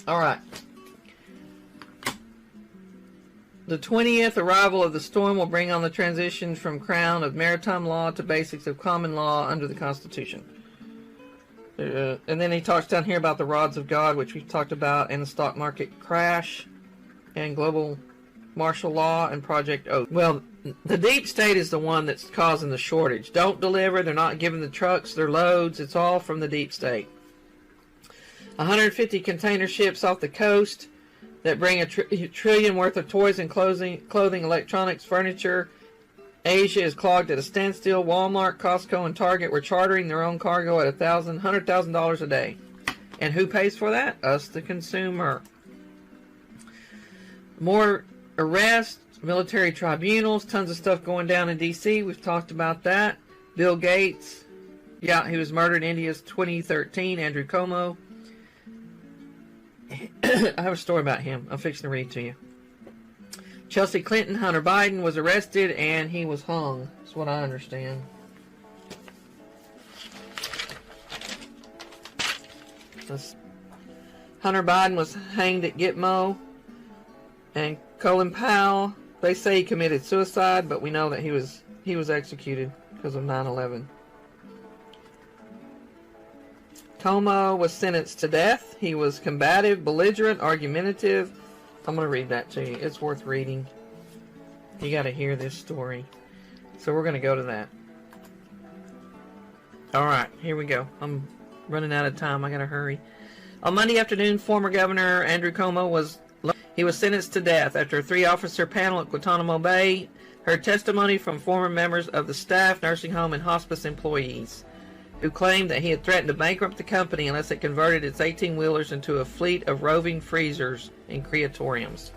All right. The 20th arrival of the storm will bring on the transition from crown of maritime law to basics of common law under the Constitution. And then he talks down here about the rods of God, which we've talked about, and the stock market crash, and global martial law, and Project Oath. Well, the deep state is the one that's causing the shortage. Don't deliver. They're not giving the trucks their loads. It's all from the deep state. 150 container ships off the coast that bring a trillion worth of toys and clothing, electronics, furniture. Asia is clogged at a standstill. Walmart, Costco, and Target were chartering their own cargo at $100,000 a day. And who pays for that? Us, the consumer. More arrests, military tribunals, tons of stuff going down in D.C. We've talked about that. Bill Gates, yeah, he was murdered in India's 2013. Andrew Cuomo. I have a story about him. I'm fixing to read it to you. Chelsea Clinton, Hunter Biden was arrested and he was hung. That's what I understand. Hunter Biden was hanged at Gitmo. And Colin Powell, they say he committed suicide, but we know that he was executed because of 9/11. Cuomo was sentenced to death. He was combative, belligerent, argumentative. I'm going to read that to you. It's worth reading. You got to hear this story. So we're going to go to that. All right, here we go. I'm running out of time. I got to hurry. On Monday afternoon, former Governor Andrew Cuomo was sentenced to death after a 3-officer panel at Guantanamo Bay heard testimony from former members of the staff, nursing home, and hospice employees who claimed that he had threatened to bankrupt the company unless it converted its 18-wheelers into a fleet of roving freezers and crematoriums.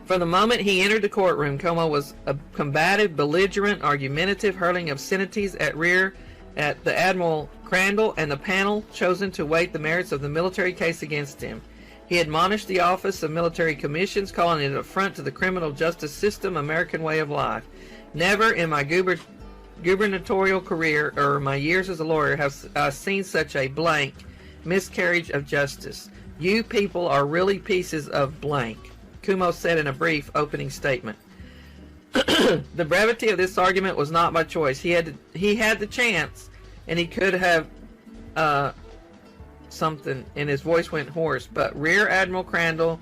From the moment he entered the courtroom, Cuomo was a combative, belligerent, argumentative, hurling obscenities at the Admiral Crandall and the panel chosen to weigh the merits of the military case against him. He admonished the Office of Military Commissions, calling it an affront to the criminal justice system, American way of life. Never in my gubernatorial career or my years as a lawyer have I seen such a blank miscarriage of justice. You people are really pieces of blank, Cuomo said in a brief opening statement. The brevity of this argument was not by choice. He had the chance, and he could have something, and his voice went hoarse, but Rear Admiral Crandall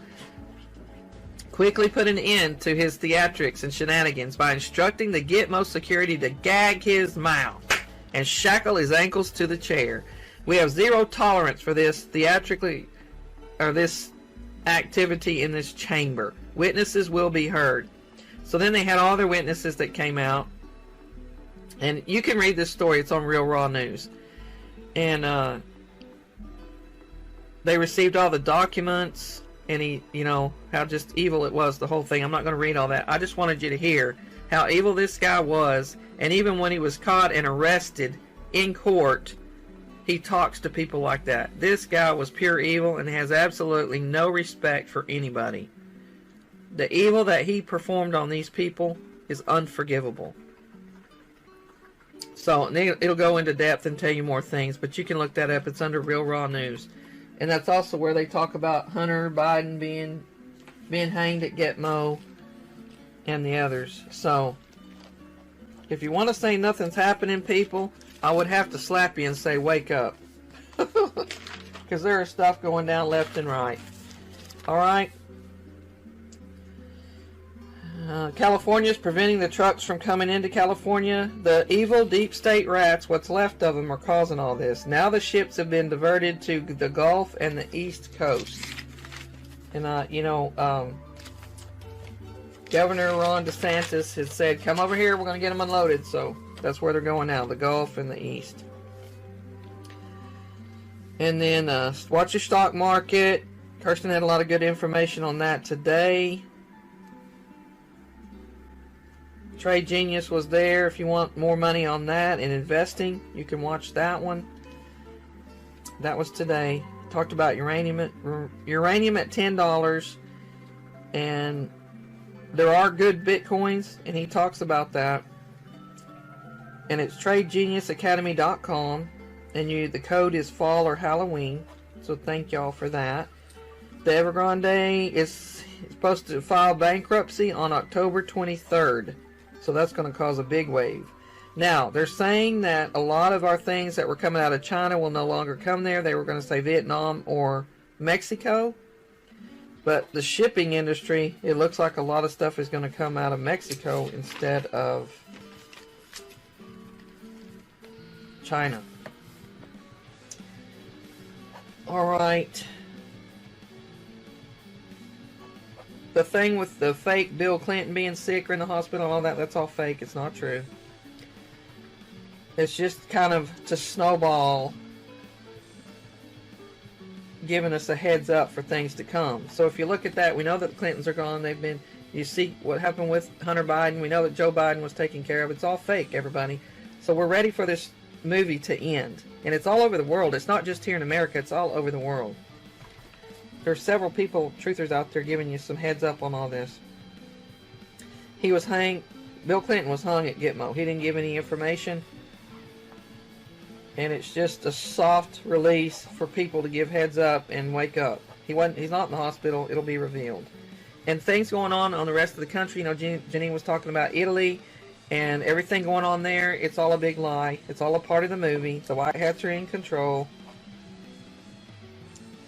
quickly put an end to his theatrics and shenanigans by instructing the Gitmo security to gag his mouth and shackle his ankles to the chair. We have zero tolerance for this this activity in this chamber. Witnesses will be heard. So then they had all their witnesses that came out, and you can read this story. It's on Real Raw News. And they received all the documents, and he, how just evil it was, the whole thing. I'm not going to read all that. I just wanted you to hear how evil this guy was, and even when he was caught and arrested in court, he talks to people like that. This guy was pure evil and has absolutely no respect for anybody. The evil that he performed on these people is unforgivable. So it'll go into depth and tell you more things, but you can look that up. It's under Real Raw News. And that's also where they talk about Hunter Biden being hanged at Gitmo and the others. So, if you want to say nothing's happening, people, I would have to slap you and say, wake up. Because there is stuff going down left and right. Alright? California is preventing the trucks from coming into California. The evil deep state rats, what's left of them, are causing all this. Now the ships have been diverted to the Gulf and the East Coast. And, Governor Ron DeSantis has said, come over here, we're going to get them unloaded. So that's where they're going now, the Gulf and the East. And then watch your stock market. Kirsten had a lot of good information on that today. Trade Genius was there. If you want more money on that and investing, you can watch that one. That was today. Talked about uranium at $10, and there are good bitcoins, and he talks about that. And it's TradeGeniusAcademy.com, and the code is fall or Halloween. So thank y'all for that. The Evergrande is supposed to file bankruptcy on October 23rd. So that's going to cause a big wave. Now, they're saying that a lot of our things that were coming out of China will no longer come there. They were going to say Vietnam or Mexico. But the shipping industry, it looks like a lot of stuff is going to come out of Mexico instead of China. All right. The thing with the fake Bill Clinton being sick or in the hospital and all that, that's all fake. It's not true. It's just kind of to snowball, giving us a heads up for things to come. So if you look at that, we know that the Clintons are gone. They've been, you see what happened with Hunter Biden. We know that Joe Biden was taken care of. It's all fake, everybody. So we're ready for this movie to end. And it's all over the world. It's not just here in America. It's all over the world. There's several people, truthers out there, giving you some heads up on all this. He was hanged. Bill Clinton was hung at Gitmo. He didn't give any information. And it's just a soft release for people to give heads up and wake up. He's not in the hospital. It'll be revealed. And things going on the rest of the country. You know, Janine was talking about Italy and everything going on there. It's all a big lie. It's all a part of the movie. The White Hats are in control.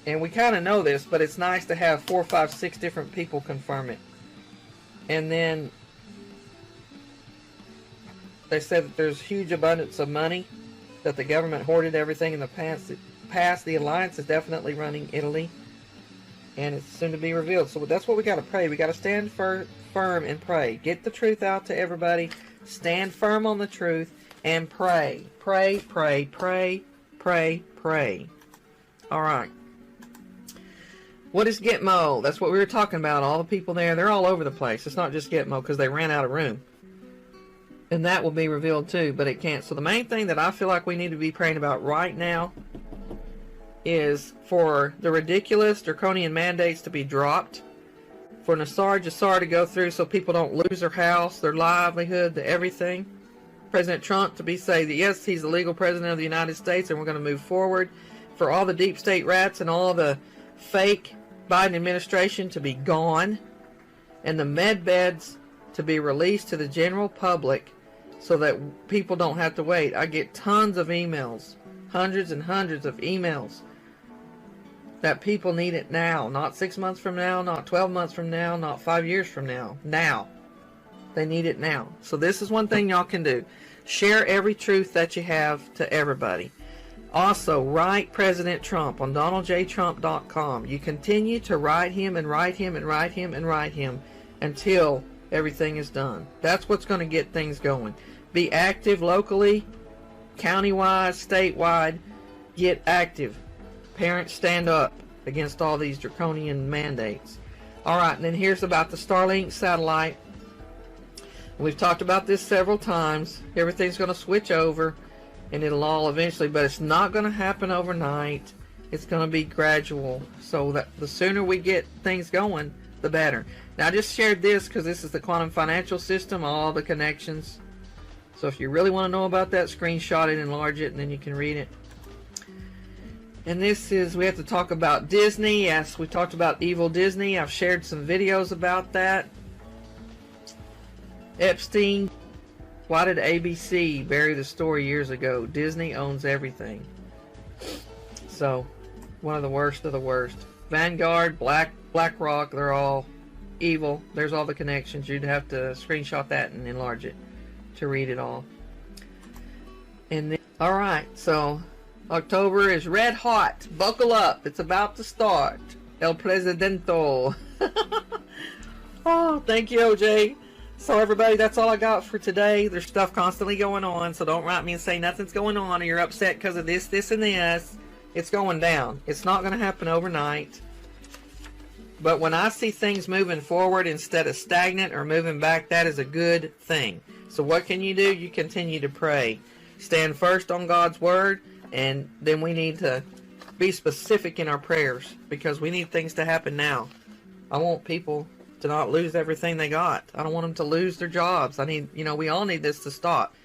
And we kind of know this, but it's nice to have 4, 5, 6 different people confirm it. And then they said that there's huge abundance of money, that the government hoarded everything in the past. The alliance is definitely running Italy, and it's soon to be revealed. So that's what we got to pray. We got to stand firm and pray. Get the truth out to everybody. Stand firm on the truth and pray. Pray, pray, pray, pray, pray. All right. What is Gitmo? That's what we were talking about. All the people there, they're all over the place. It's not just Gitmo because they ran out of room. And that will be revealed too, but it can't. So the main thing that I feel like we need to be praying about right now is for the ridiculous draconian mandates to be dropped, for 𝗛𝗏 𝗔𝗧 to go through so people don't lose their house, their livelihood, everything. President Trump to say that yes, he's the legal president of the United States and we're going to move forward. For all the deep state rats and all the fake Biden administration to be gone, and the med beds to be released to the general public so that people don't have to wait. I get tons of emails, hundreds and hundreds of emails, that people need it now, not 6 months from now, not 12 months from now, not 5 years from now. Now. They need it now. So this is one thing y'all can do. Share every truth that you have to everybody. Also, write President Trump on DonaldJTrump.com. You continue to write him and write him and write him and write him until everything is done. That's what's going to get things going. Be active locally, county-wide, statewide. Get active. Parents, stand up against all these draconian mandates. All right, and then here's about the Starlink satellite. We've talked about this several times. Everything's going to switch over, and it'll all eventually, but it's not going to happen overnight. It's going to be gradual, so that the sooner we get things going, the better. Now, I just shared this because this is the quantum financial system, all the connections. So if you really want to know about that, screenshot it, enlarge it, and then you can read it. And this is, we have to talk about Disney. Yes, we talked about evil Disney. I've shared some videos about that. Epstein. Why did ABC bury the story years ago? Disney owns everything. So, one of the worst of the worst. Vanguard, BlackRock, they're all evil. There's all the connections. You'd have to screenshot that and enlarge it to read it all. And then, all right, so October is red hot. Buckle up. It's about to start. El Presidento. Oh, thank you, OJ. So everybody, that's all I got for today. There's stuff constantly going on, so don't write me and say nothing's going on or you're upset because of this, this, and this. It's going down. It's not going to happen overnight. But when I see things moving forward instead of stagnant or moving back, that is a good thing. So what can you do? You continue to pray. Stand first on God's word, and then we need to be specific in our prayers because we need things to happen now. I want people to not lose everything they got. I don't want them to lose their jobs. I need, we all need this to stop.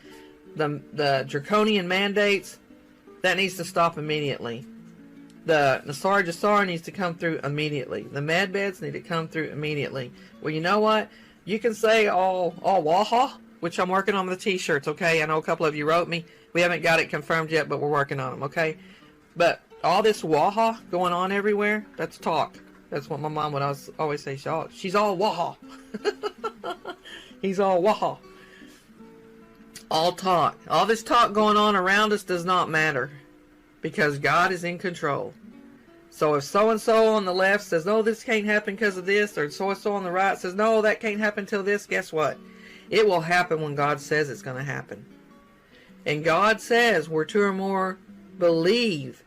The draconian mandates, that needs to stop immediately. The 𝗠𝗏 𝗔𝗧 needs to come through immediately. The med beds need to come through immediately. Well, you know what? You can say all waha, which I'm working on the t-shirts, okay? I know a couple of you wrote me. We haven't got it confirmed yet, but we're working on them, okay? But all this waha going on everywhere, that's talk. That's what my mom would always say. She's all waha. He's all waha. All talk. All this talk going on around us does not matter, because God is in control. So if so-and-so on the left says, no, this can't happen because of this, or so-and-so on the right says, no, that can't happen till this, guess what? It will happen when God says it's going to happen. And God says, where two or more believe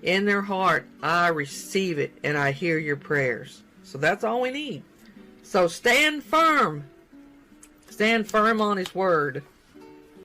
in their heart, I receive it and I hear your prayers. So that's all we need. So stand firm. Stand firm on His word.